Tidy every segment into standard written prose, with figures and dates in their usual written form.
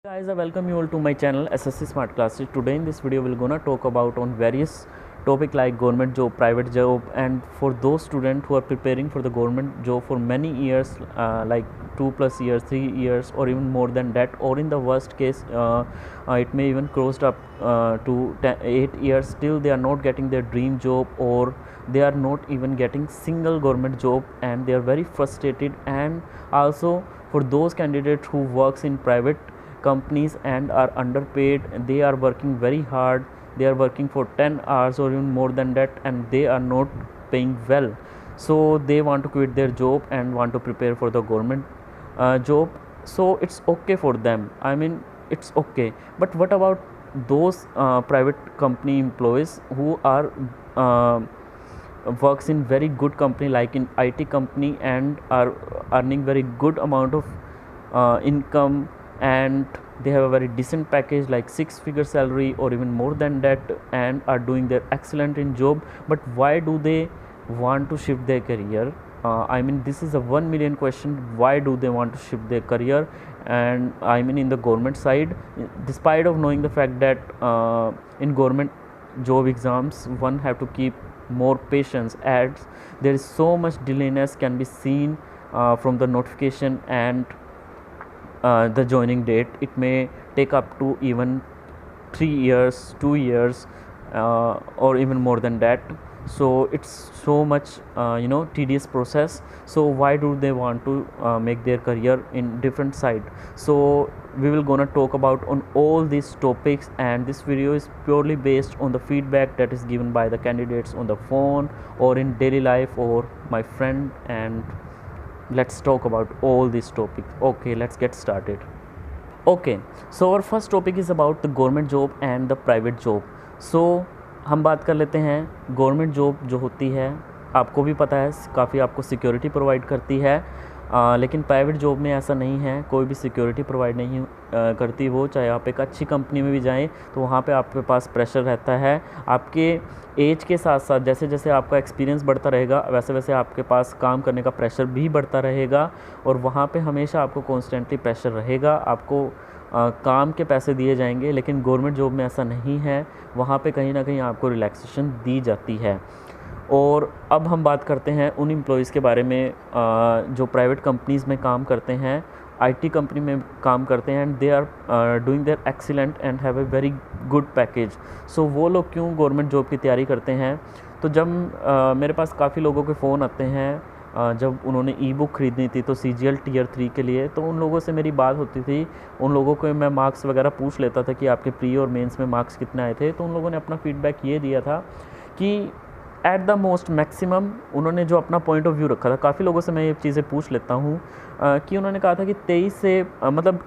Guys, I welcome you all to my channel SSC Smart Classes. Today in this video we're gonna talk about on various topic like government job, private job, and for those students who are preparing for the government job for many years, like 2+ years, 3 years, or even more than that, or in the worst case, it may even crossed up to 8 years. Still, they are not getting their dream job, or they are not even getting single government job, and they are very frustrated. And also for those candidates who works in private companies and are underpaid, they are working very hard, they are working for 10 hours or even more than that, and they are not paying well, so they want to quit their job and want to prepare for the government job. So it's okay for them, I mean, it's okay. But what about those private company employees who are works in very good company like in IT company and are earning very good amount of income, and they have a very decent package like 6-figure salary or even more than that, and are doing their excellent in job? But why do they want to shift their career? I mean, this is a 1 million question. Why do they want to shift their career? And I mean, in the government side, despite of knowing the fact that in government job exams one have to keep more patience, as there is so much delayness can be seen from the notification and the joining date. It may take up to even 3 years, 2 years, or even more than that. So it's so much tedious process. So why do they want to make their career in different side? So we will gonna talk about on all these topics, and this video is purely based on the feedback that is given by the candidates on the phone or in daily life or my friend. And let's talk about all these topics. Okay, let's get started. Okay, so our first topic is about the government job and the private job. So हम बात कर लेते हैं government job जो होती है, आपको भी पता है काफ़ी आपको सिक्योरिटी प्रोवाइड करती है, लेकिन प्राइवेट जॉब में ऐसा नहीं है, कोई भी सिक्योरिटी प्रोवाइड नहीं करती वो। चाहे आप एक अच्छी कंपनी में भी जाएं तो वहाँ पे आपके पास प्रेशर रहता है। आपके एज के साथ साथ जैसे जैसे आपका एक्सपीरियंस बढ़ता रहेगा वैसे वैसे आपके पास काम करने का प्रेशर भी बढ़ता रहेगा, और वहाँ पे हमेशा आपको कॉन्स्टेंटली प्रेशर रहेगा। आपको काम के पैसे दिए जाएंगे, लेकिन गवर्नमेंट जॉब में ऐसा नहीं है, वहाँ पे कहीं ना कहीं आपको रिलैक्सेशन दी जाती है। और अब हम बात करते हैं उन एम्प्लॉयज़ के बारे में जो प्राइवेट कंपनीज़ में काम करते हैं, आईटी कंपनी में काम करते हैं, and they are doing their excellent and have a very good package. So वो लोग क्यों गवर्नमेंट जॉब की तैयारी करते हैं? तो जब मेरे पास काफ़ी लोगों के फ़ोन आते हैं, जब उन्होंने ई बुक ख़रीदनी थी तो CGL Tier 3 के लिए, तो उन लोगों से मेरी बात होती थी। उन लोगों को मैं मार्क्स वगैरह पूछ लेता था कि आपके प्री और मेंस में मार्क्स कितने आए थे, तो उन लोगों ने अपना फीडबैक ये दिया था कि एट द मोस्ट मैक्सिमम उन्होंने जो अपना पॉइंट ऑफ व्यू रखा था, काफ़ी लोगों से मैं ये चीज़ें पूछ लेता हूँ कि उन्होंने कहा था कि 23 से मतलब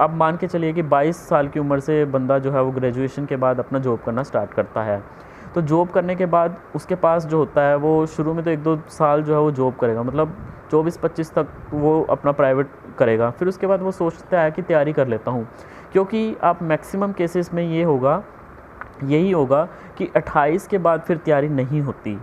अब मान के चलिए कि 22 साल की उम्र से बंदा जो है वो ग्रेजुएशन के बाद अपना जॉब करना स्टार्ट करता है। तो जॉब करने के बाद उसके पास जो होता है वो शुरू में तो 1-2 साल जो है वो जॉब करेगा, मतलब 24-25 तक वो अपना प्राइवेट करेगा। फिर उसके बाद वो सोचता है कि तैयारी कर लेता हूँ, क्योंकि आप मैक्सिमम केसेस में यही होगा कि 28 के बाद फिर तैयारी नहीं होती।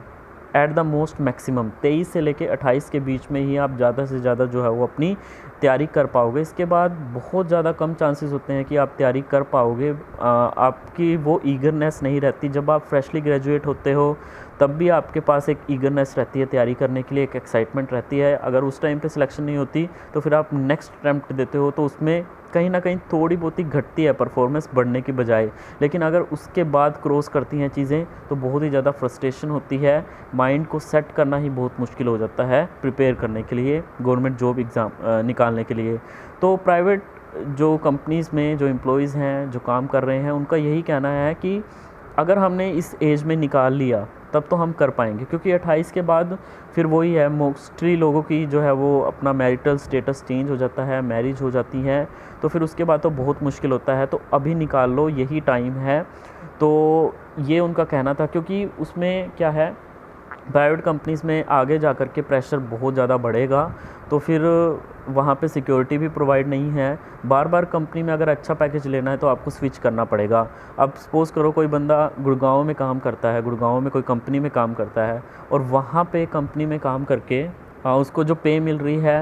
एट द मोस्ट मैक्सिमम 23 से लेके 28 के बीच में ही आप ज़्यादा से ज़्यादा जो है वो अपनी तैयारी कर पाओगे। इसके बाद बहुत ज़्यादा कम चांसेस होते हैं कि आप तैयारी कर पाओगे। आपकी वो ईगरनेस नहीं रहती। जब आप फ्रेशली ग्रेजुएट होते हो तब भी आपके पास एक ईगरनेस रहती है तैयारी करने के लिए, एक एक्साइटमेंट रहती है। अगर उस टाइम पे सिलेक्शन नहीं होती तो फिर आप नेक्स्ट अटैम्प्ट देते हो तो उसमें कहीं ना कहीं थोड़ी बहुत ही घटती है परफॉर्मेंस बढ़ने की बजाय। लेकिन अगर उसके बाद क्रॉस करती हैं चीज़ें तो बहुत ही ज़्यादा फ्रस्ट्रेशन होती है, माइंड को सेट करना ही बहुत मुश्किल हो जाता है प्रिपेयर करने के लिए, गवर्नमेंट जॉब एग्ज़ाम निकालने के लिए। तो प्राइवेट जो कंपनीज़ में जो एम्प्लॉयज़ हैं जो काम कर रहे हैं, उनका यही कहना है कि अगर हमने इस एज में निकाल लिया तब तो हम कर पाएंगे, क्योंकि 28 के बाद फिर वही है, मोस्टली लोगों की जो है वो अपना मैरिटल स्टेटस चेंज हो जाता है, मैरिज हो जाती है, तो फिर उसके बाद तो बहुत मुश्किल होता है। तो अभी निकाल लो, यही टाइम है। तो ये उनका कहना था, क्योंकि उसमें क्या है, प्राइवेट कंपनीज़ में आगे जा कर के प्रेशर बहुत ज़्यादा बढ़ेगा, तो फिर वहाँ पे सिक्योरिटी भी प्रोवाइड नहीं है। बार बार कंपनी में अगर अच्छा पैकेज लेना है तो आपको स्विच करना पड़ेगा। अब सपोज़ करो कोई बंदा गुड़गांव में काम करता है, गुड़गांव में कोई कंपनी में काम करता है, और वहाँ पे कंपनी में काम करके उसको जो पे मिल रही है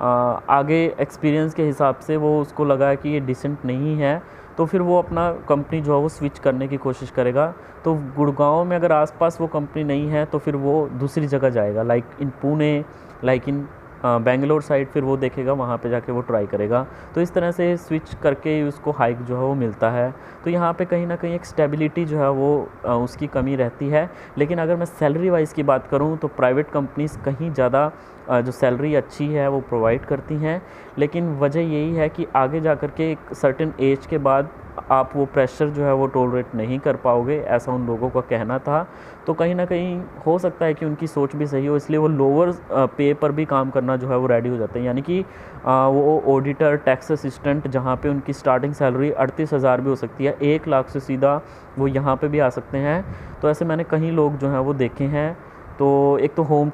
आगे एक्सपीरियंस के हिसाब से वो उसको लगा कि ये डिसेंट नहीं है, तो फिर वो अपना कंपनी जो है वो स्विच करने की कोशिश करेगा। तो गुड़गांव में अगर आसपास वो कंपनी नहीं है तो फिर वो दूसरी जगह जाएगा, like in Pune, like in Bangalore side, फिर वो देखेगा वहाँ पे जाके वो ट्राई करेगा। तो इस तरह से स्विच करके उसको हाइक जो है वो मिलता है। तो यहाँ पे कहीं ना कहीं एक स्टेबिलिटी जो है वो उसकी कमी रहती है। लेकिन अगर मैं सैलरी वाइज की बात करूँ तो प्राइवेट कंपनीज़ कहीं ज़्यादा जो सैलरी अच्छी है वो प्रोवाइड करती हैं। लेकिन वजह यही है कि आगे जा कर के एक सर्टेन एज के बाद आप वो प्रेशर जो है वो टॉलरेट नहीं कर पाओगे, ऐसा उन लोगों का कहना था। तो कहीं ना कहीं हो सकता है कि उनकी सोच भी सही हो, इसलिए वो लोअर पे पर भी काम करना जो है वो रेडी हो जाते हैं। यानी कि वो ऑडिटर, टैक्स असिस्टेंट, जहाँ पे उनकी स्टार्टिंग सैलरी 38,000 भी हो सकती है, 1 लाख से सीधा वो यहाँ पे भी आ सकते हैं। तो ऐसे मैंने कहीं लोग जो हैं वो देखे हैं। तो एक तो होम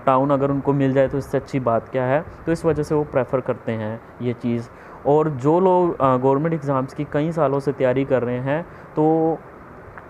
टाउन अगर उनको मिल जाए तो इससे अच्छी बात क्या है, तो इस वजह से वो प्रेफर करते हैं ये चीज़। और जो लोग गवर्नमेंट एग्ज़ाम्स की कई सालों से तैयारी कर रहे हैं, तो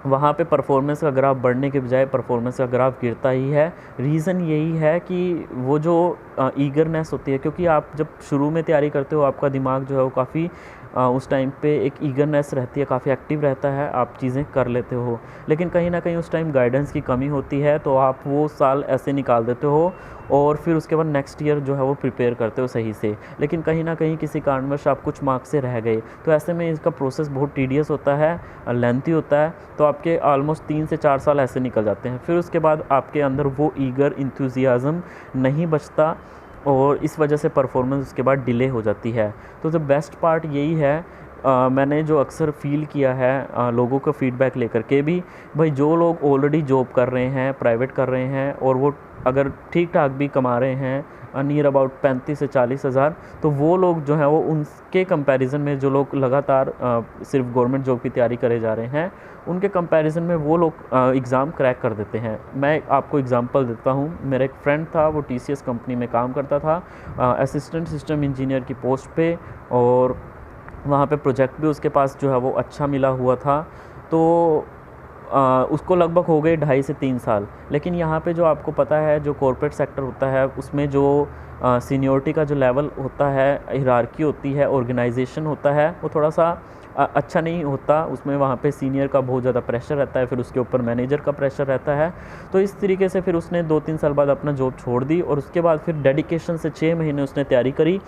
वहाँ पे परफॉर्मेंस का ग्राफ बढ़ने के बजाय परफॉर्मेंस का ग्राफ गिरता ही है। रीज़न यही है कि वो जो ईगरनेस होती है, क्योंकि आप जब शुरू में तैयारी करते हो आपका दिमाग जो है वो काफ़ी उस टाइम पे एक ईगरनेस रहती है, काफ़ी एक्टिव रहता है, आप चीज़ें कर लेते हो। लेकिन कहीं ना कहीं उस टाइम गाइडेंस की कमी होती है, तो आप वो साल ऐसे निकाल देते हो और फिर उसके बाद नेक्स्ट ईयर जो है वो प्रिपेयर करते हो सही से। लेकिन कहीं ना कहीं किसी कारणवश आप कुछ मार्क्स से रह गए, तो ऐसे में इसका प्रोसेस बहुत टीडियस होता है, लेंथी होता है। तो आपके ऑलमोस्ट 3 से 4 साल ऐसे निकल जाते हैं। फिर उसके बाद आपके अंदर वो ईगर इंथुजियाज़म नहीं बचता और इस वजह से परफॉर्मेंस उसके बाद डिले हो जाती है। तो द बेस्ट पार्ट यही है, मैंने जो अक्सर फ़ील किया है लोगों का फ़ीडबैक लेकर के भी, भाई जो लोग ऑलरेडी जॉब कर रहे हैं, प्राइवेट कर रहे हैं, और वो अगर ठीक ठाक भी कमा रहे हैं नियर अबाउट 35 से 40 हज़ार, तो वो लोग जो हैं वो उनके कंपैरिजन में जो लोग लगातार सिर्फ गवर्नमेंट जॉब की तैयारी करे जा रहे हैं, उनके कंपैरिजन में वो लोग एग्ज़ाम क्रैक कर देते हैं। मैं आपको एग्जांपल देता हूँ। मेरा एक फ्रेंड था, वो टीसीएस कंपनी में काम करता था असिस्टेंट सिस्टम इंजीनियर की पोस्ट पे, और वहाँ पे प्रोजेक्ट भी उसके पास जो है वो अच्छा मिला हुआ था। तो उसको लगभग हो गए 2.5 से 3 साल। लेकिन यहाँ पे जो आपको पता है, जो कॉर्पोरेट सेक्टर होता है उसमें जो सीनियरिटी का जो लेवल होता है, हिरार्की होती है, ऑर्गेनाइजेशन होता है, वो थोड़ा सा अच्छा नहीं होता। उसमें वहाँ पे सीनियर का बहुत ज़्यादा प्रेशर रहता है, फिर उसके ऊपर मैनेजर का प्रेशर रहता है। तो इस तरीके से फिर उसने 2-3 साल बाद अपना जॉब छोड़ दी, और उसके बाद फिर डेडिकेशन से 6 महीने उसने तैयारी करी।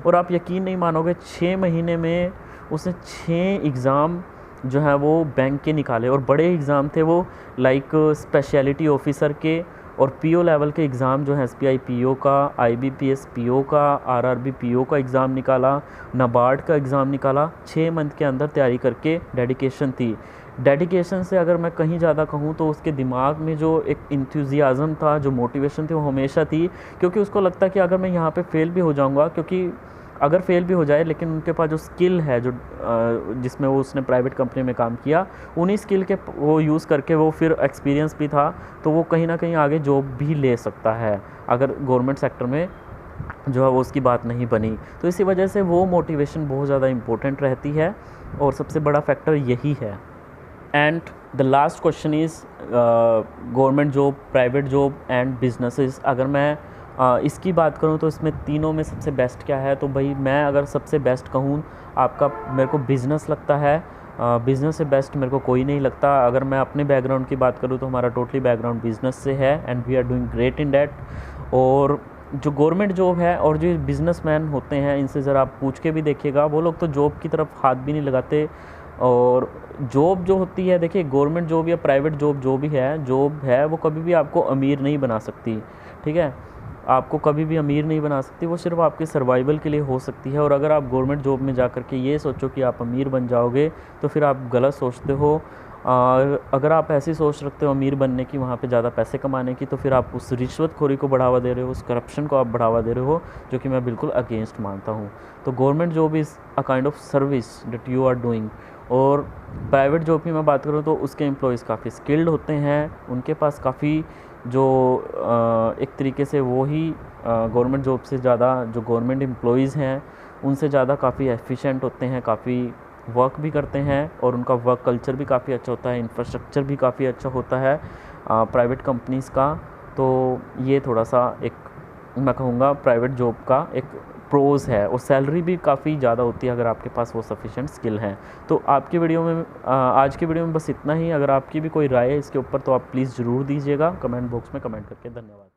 और आप यकीन नहीं मानोगे, 6 महीने में उसने 6 एग्ज़ाम जो है वो बैंक के निकाले, और बड़े एग्ज़ाम थे वो, लाइक स्पेशलिटी ऑफिसर के और पीओ लेवल के एग्ज़ाम जो है, एसबीआई पीओ का, आईबीपीएस पीओ का, आरआरबी पीओ का एग्ज़ाम निकाला, नाबार्ड का एग्ज़ाम निकाला। 6 मंथ के अंदर तैयारी करके, डेडिकेशन थी। डेडिकेशन से अगर मैं कहीं ज़्यादा कहूँ तो उसके दिमाग में जो एक इंथुजियाज़म था, जो मोटिवेशन थी, वो हमेशा थी। क्योंकि उसको लगता कि अगर मैं यहाँ पे फ़ेल भी हो जाऊँगा, क्योंकि अगर फेल भी हो जाए, लेकिन उनके पास जो स्किल है, जो जिसमें वो उसने प्राइवेट कंपनी में काम किया, उन्हीं स्किल के वो यूज़ करके, वो फिर एक्सपीरियंस भी था, तो वो कहीं ना कहीं आगे जॉब भी ले सकता है अगर गवर्नमेंट सेक्टर में जो है वो उसकी बात नहीं बनी। तो इसी वजह से वो मोटिवेशन बहुत ज़्यादा इम्पोर्टेंट रहती है, और सबसे बड़ा फैक्टर यही है। And the last question is government job, private job and businesses. अगर मैं इसकी बात करूँ तो इसमें तीनों में सबसे बेस्ट क्या है, तो भाई मैं अगर सबसे बेस्ट कहूँ, आपका मेरे को बिज़नेस लगता है। बिज़नेस से बेस्ट मेरे को कोई नहीं लगता। अगर मैं अपने बैकग्राउंड की बात करूँ तो हमारा टोटली बैकग्राउंड बिज़नेस से है, and we are doing great in that. और जो गवर्नमेंट जॉब है और जो बिज़नेसमैन होते हैं, इनसे ज़रा आप पूछ के भी देखिएगा, वो लोग तो जॉब की तरफ हाथ भी नहीं लगाते। और जॉब जो होती है, देखिए गवर्नमेंट जॉब या प्राइवेट जॉब जो भी है, जॉब है वो कभी भी आपको अमीर नहीं बना सकती, ठीक है। आपको कभी भी अमीर नहीं बना सकती, वो सिर्फ आपके सर्वाइवल के लिए हो सकती है। और अगर आप गवर्नमेंट जॉब में जा कर के ये सोचो कि आप अमीर बन जाओगे, तो फिर आप गलत सोचते हो। और अगर आप ऐसी सोच रखते हो अमीर बनने की, वहाँ पे ज़्यादा पैसे कमाने की, तो फिर आप उस रिश्वतखोरी को बढ़ावा दे रहे हो, उस करप्शन को आप बढ़ावा दे रहे हो, जो कि मैं बिल्कुल अगेंस्ट मानता हूँ। तो government job is a kind of service that you are doing. और प्राइवेट जॉब की मैं बात करूँ तो उसके एम्प्लॉयज़ काफ़ी स्किल्ड होते हैं, उनके पास काफ़ी जो एक तरीके से वो ही गवर्नमेंट जॉब से ज़्यादा, जो गवर्नमेंट एम्प्लॉयज़ हैं उनसे ज़्यादा काफ़ी एफिशिएंट होते हैं, काफ़ी वर्क भी करते हैं, और उनका वर्क कल्चर भी काफ़ी अच्छा होता है, इंफ्रास्ट्रक्चर भी काफ़ी अच्छा होता है प्राइवेट कंपनीज़ का। तो ये थोड़ा सा एक मैं कहूँगा प्राइवेट जॉब का एक प्रोज़ है, और सैलरी भी काफ़ी ज़्यादा होती है अगर आपके पास वो सफिशेंट स्किल हैं। तो आपकी वीडियो में आज की वीडियो में बस इतना ही। अगर आपकी भी कोई राय है इसके ऊपर तो आप प्लीज़ ज़रूर दीजिएगा कमेंट बॉक्स में कमेंट करके। धन्यवाद।